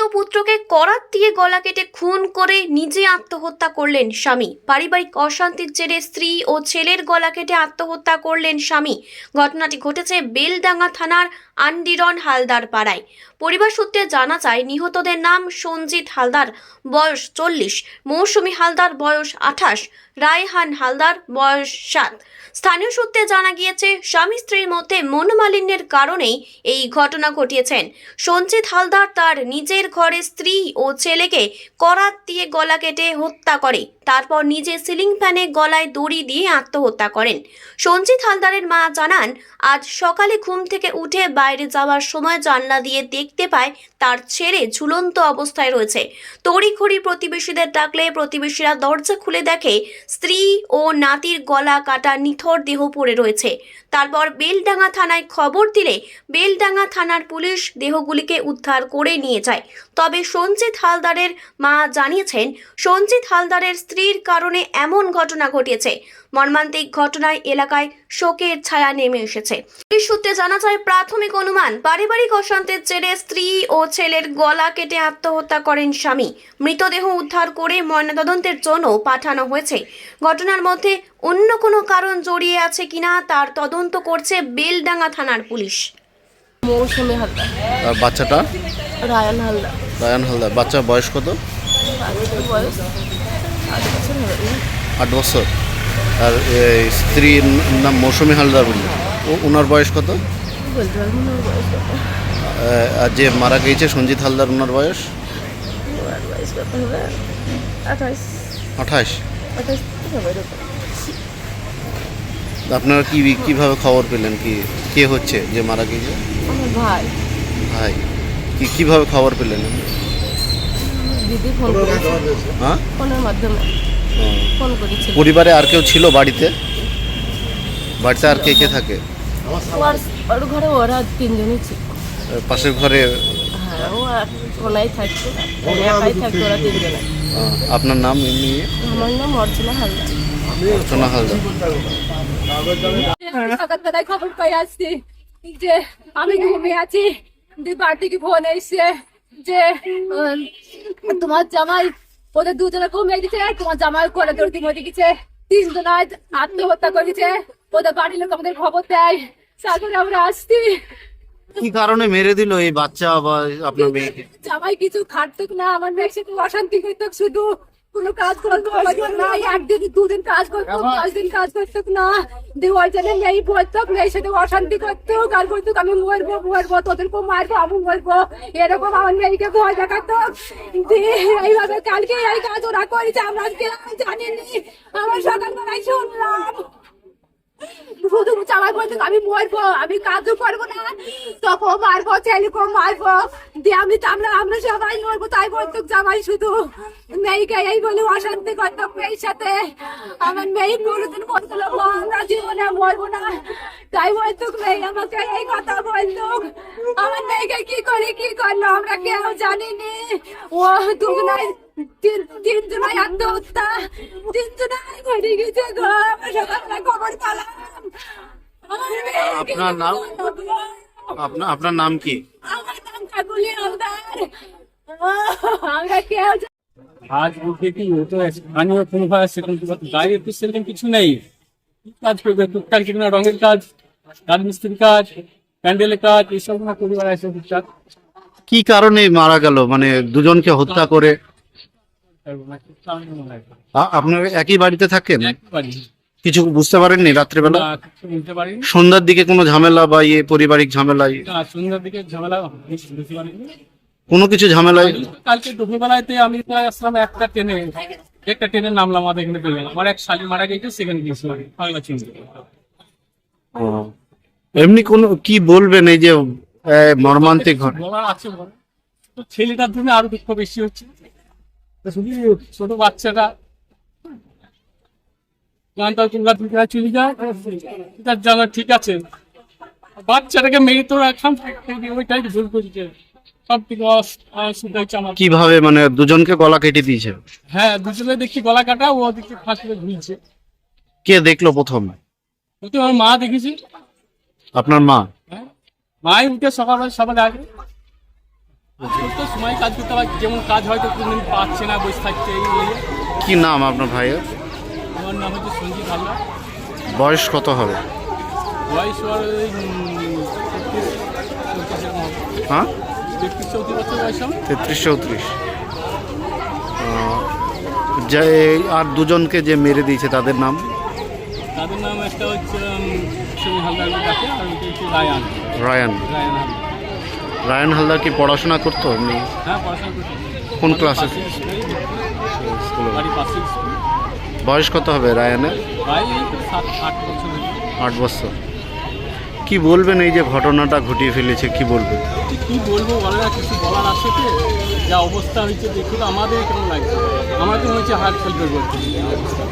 ও পুত্রকে করাত দিয়ে গলা কেটে খুন করে নিজে আত্মহত্যা করলেন স্বামী। পারিবারিক অশান্তির জেরে স্ত্রী ও ছেলের গলা কেটে আত্মহত্যা করলেন স্বামী। ঘটনাটি ঘটেছে বেলডাঙ্গা থানার আন্ডিরন হালদার পাড়ায়। পরিবার সূত্রে জানা যায় নিহতদের নাম সঞ্জিত হালদার, বয়স 40, মৌসুমী হালদার, বয়স 28, রায়হান হালদার, বয়স 7। স্থানীয় সূত্রে জানা গিয়েছে স্বামী স্ত্রীর মধ্যে মনোমালিন্যের কারণেই এই ঘটনা ঘটিয়েছেন। সঞ্জিত হালদার তার নিজের ঘরে স্ত্রী ও ছেলেকে করাত দিয়ে গলা কেটে হত্যা করে, তারপর নিজে সিলিং ফ্যানে গলায় দড়ি দিয়ে আত্মহত্যা করেন। সঞ্জিত হালদারের মা জানান, আজ সকালে ঘুম থেকে উঠে বাইরে যাওয়ার সময় জানলা দিয়ে দেখতে পায় তার ছেলে ঝুলন্ত অবস্থায় রয়েছে। তড়িঘড়ি প্রতিবেশীদের ডাকলে প্রতিবেশীরা দরজা খুলে দেখে স্ত্রী ও নাতির গলা কাটা নিথর দেহ পড়ে রয়েছে। তারপর বেলডাঙ্গা থানায় খবর দিলে বেলডাঙ্গা থানার পুলিশ দেহগুলিকে উদ্ধার করে নিয়ে যায়। তবে সঞ্জিত হালদারের মা জানিয়েছেন, সঞ্জিত হালদারের স্ত্রীর কারণে এমন ঘটনা ঘটিয়েছে। মর্মান্তিক ঘটনায় এলাকায় শোকের ছায়া নেমে এসেছে। পুলিশ সূত্রে জানা যায়, প্রাথমিক অনুমান পারিবারিক অশান্তির জেরে স্ত্রী ও ছেলের গলা কেটে আত্মহত্যা করেন স্বামী। মৃতদেহ উদ্ধার করে ময়নাতদন্তের জন্য পাঠানো হয়েছে। ঘটনার মধ্যে অন্য কোনো কারণ জড়িয়ে আছে কিনা তার তদন্ত করছে বেলডাঙ্গা থানার পুলিশ। মৌসুমী হালদার। আর বাচ্চাটা? রায়ান হালদার। রায়ান হালদার। বাচ্চার বয়স কত? বাচ্চার বয়স 8 বছর হবে। 8 বছর। আর স্ত্রীর নাম মৌসুমী হালদার বললেন, ওনার বয়স কত? বলতে পারবো না ওর বয়স কত। আর যে মারা গিয়েছে সঞ্জিত হালদার, ওনার বয়স? ওর বয়স কত হবে? 28 হবে এরকম। আপনারা কিভাবে খবর পেলেন? কে হচ্ছে যে মারা গিয়েছে? আমার ভাই। ভাই। কিভাবে খবর পেলেন? দিদি ফোন করেছে। হ্যাঁ, ফোনের মাধ্যমে ফোন করেছিল। পরিবারে আর কেউ ছিল বাড়িতে? বাড়িতে আর কে থাকে? ওর ঘরে ওরা 3 জনই ছিল। পাশের ঘরে? হ্যাঁ, ও ওনাই থাকতো, একাই থাকতো, ওরা 3 জনে। আপনার নাম এমনি? আমার নাম অর্চনা হালদার। অর্চনা হালদার। সকালবেলায় খবর পাই আসছি যে আমি ঘুমিয়ে আছি, বাড়ি থেকে ফোন এসছে যে তোমার জামাই, ওদের 2 জনে ঘুমিয়ে দিচ্ছে, তোমার জামাই করে দৌড়ি মরে গেছে, 3 জন আত্মহত্যা করেছে। ওদের বাড়ির লোক আমাদের খবর দেয়, তারপরে আমরা আসছি। কি কারণে মেরে দিল এই বাচ্চা বা আপনার মেয়েকে? জামাই কিছু খাটতো না, আমার মেয়ের সাথে অশান্তি করতো, শুধু কোনো কাজ করতো না, 1 দিন 2 দিন কাজ করতো, 5 দিন কাজ করতো না। ওই জন্য মেয়ে বলতো, মেয়ের সাথে অশান্তি করতো, গাল করতো, আমি মরবো, তোদেরকে মারবো, আমি মরবো, এরকম আমার মেয়েকে ভয় দেখাতো। এইভাবে কালকে এই কাজ ওরা করেছে, আমরা জানিনি, আমার সকালবেলায় শুনলাম। শুধু জামাই বলতো আমি মরবো, আমি কাজও করবো না, তোকে মারবো, ছেলেকেও মারবো, দিয়ে আমরা সবাই মরবো, তাই বলতো জামাই। শুধু মেয়েকে এই বলে অশান্তি করতো মেয়ের সাথে। আমার মেয়ে কোনোদিন বলতো আমরা জীবনে মরবো না, তাই বলতো মেয়ে আমাকে এই কথা বলতো। আমার মেয়েকে কি করলো আমরা কেউ জানিনি। ও দুগুনায় 3 জনাই আত্মহত্যা, 3 জনাই ঘটে গেছে গো। আমরা সকালবেলা খবর পেলাম। আপনার নাম? আপনার নাম কি? আমার নাম কাকুলি হালদার। আমরা কেউ আজ বলতে কি তো স্থানীয় কোনো ভাই সেরকম গাড়ি একটু সেরকম কিছু নেই। কাজ করবে টুকটাক, যেগুলো রঙের কাজ, রাজমিস্ত্রির কাজ, প্যান্ডেলের কাজ, এইসব না পরিবার আছে টুকটাক। কি কারণে মারা গেল, মানে দুজনকে হত্যা করে? আপনার একই বাড়িতে থাকেন? কিছু বুঝতে পারেননি রাত্রেবেলা? বুঝতে পারিনি। সন্ধ্যার দিকে কোনো ঝামেলা বা পারিবারিক ঝামেলায়? সন্ধ্যার দিকে ঝামেলা বুঝতে পারিনি। কোনো কিছু ঝামেলায়? কালকে দুপুরবেলাতে আমি প্রায় আসলাম একটা ট্রেনে নামলাম আমাদের এখানে পেলাম। আমার এক শালি মারা গেছে, সেখানে গিয়েছিলাম। এমনি কোন কি বলবেন এই যে মর্মান্তিক ঘটনা? বলার আছে বলে তো ছেলেটার জন্য আরো দুঃখ বেশি হচ্ছে। শুধু ছোট বাচ্চাটা গানটা তোমরা দুটা চলে যায়, তার জানা ঠিক আছে, বাচ্চাটাকে মেরে তো এখন ওইটাই ভুল করেছে। সব থেকে অসুবিধা হচ্ছে আমার। কিভাবে মানে দুজনকে গলা কেটে দিয়েছে? হ্যাঁ, দুজনে দেখি গলা কাটা, ও দিকে ফাঁসিতে ঝুলছে। কে দেখলো প্রথম? ওতে আমার মা দেখেছি। আপনার মা? হ্যাঁ, মাই উঠে সকালে আগে। তো সময় কাজ করতে হয়, যেমন কাজ হয়তো কোনদিন পাচ্ছে না, বসে থাকছে এই নিয়ে। কি নাম আপনার ভাইয়ের? আমার নাম হচ্ছে সঞ্জিত হালদার। বয়স কত হবে? বয়স ওর ওই 34 এরকম হবে। হ্যাঁ, 34-34 বছর বয়স হবে। 33-34। যে আর দুজনকে যে মেরে দিয়েছে তাদের নাম? তাদের নাম একটা হচ্ছে মৌসুমী হালদার ডাকে, আর ওইটা হচ্ছে Ryan Ryan. Ryan Haldar. Ryan Haldar কি পড়াশোনা করতো এমনি? হ্যাঁ, পড়াশোনা করছে। কোন ক্লাসে? স্কুলে, বাড়ির পাশেই স্কুল। বয়স কত হবে রায়ানের? প্রায় এই তো 7-8 বছর হয়েছে। 8 বছর। কি বলবেন এই যে ঘটনাটা ঘটিয়ে ফেলেছে, কি বলবেন? কি বলবো, বলে না, কিছু বলার আছে কি? যা অবস্থা হয়েছে দেখে তো আমাদের কেমন লাগছে, আমার তো মনে হচ্ছে হার্ট ফেল করবো এই অবস্থা।